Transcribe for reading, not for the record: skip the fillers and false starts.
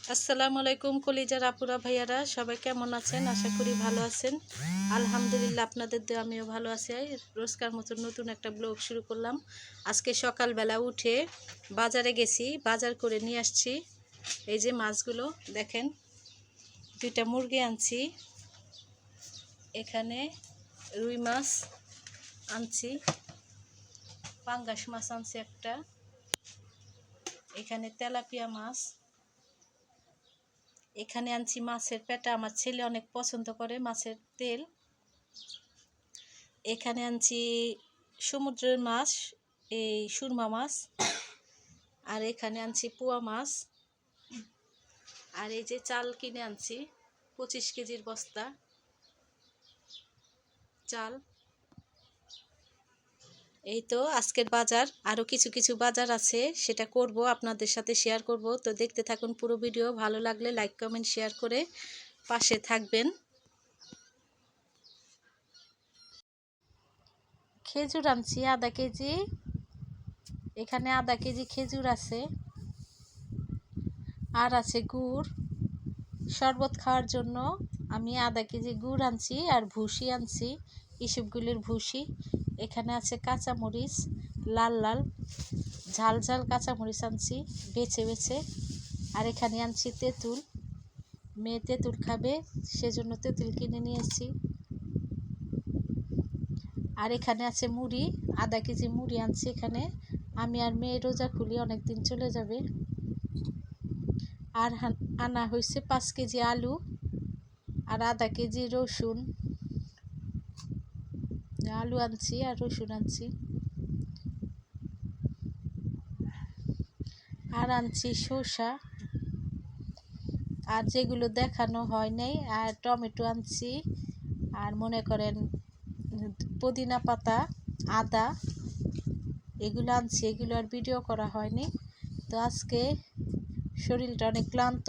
আসসালামু আলাইকুম কলিজার আপুরা ভাইয়ারা, সবাই কেমন আছেন? আশা করি ভালো আছেন। আলহামদুলিল্লাহ, আপনাদের দিয়ে আমিও ভালো আছি। রোজকার মতো নতুন একটা ব্লগ শুরু করলাম। আজকে সকালবেলা উঠে বাজারে গেছি, বাজার করে নিয়ে আসছি। এই যে মাছগুলো দেখেন, 2টা মুরগি আনছি, এখানে রুই মাছ আনছি, পাঙ্গাস মাছ আনছি একটা, এখানে তেলাপিয়া মাছ, এখানে আনছি মাছের পেটা, আমার ছেলে অনেক পছন্দ করে মাছের তেল। এখানে আনছি সমুদ্রের মাছ, এই সুরমা মাছ, আর এখানে আনছি পোয়া মাছ, আর এই যে চাল কিনে আনছি 25 কেজির বস্তা চাল। এই তো আজকের বাজার। আরও কিছু কিছু বাজার আছে, সেটা করব, আপনাদের সাথে শেয়ার করব। তো দেখতে থাকুন পুরো ভিডিও। ভালো লাগলে লাইক কমেন্ট শেয়ার করে পাশে থাকবেন। খেজুর আনছি আধা কেজি, এখানে আধা কেজি খেজুর আছে, আর আছে গুড়। শরবত খাওয়ার জন্য আমি আধা কেজি গুড় আনছি, আর ভুসি আনছি, ইসবগুলির ভুসি। এখানে আছে কাঁচামরিচ, লাল লাল ঝাল ঝাল কাঁচামরিচ আনছি বেছে বেছে। আর এখানে আনছি তেঁতুল, মেয়ে তেঁতুল খাবে, সেজন্য তেঁতুল কিনে নিয়েছি। আর এখানে আছে মুড়ি, আধা কেজি মুড়ি আনছি এখানে। আমি আর মেয়ে রোজা খুলি, অনেক দিন চলে যাবে। আর আনা হয়েছে 5 কেজি আলু, আর আধা কেজি রসুন। আলু আনছি আর রসুন আনছি, আর আনছি শসা, আর যেগুলো দেখানো হয় নাই, আর টমেটো আনছি, আর মনে করেন পুদিনা পাতা, আদা, এগুলো আনছি। এগুলো আর ভিডিও করা হয়নি। তো আজকে শরীরটা অনেক ক্লান্ত।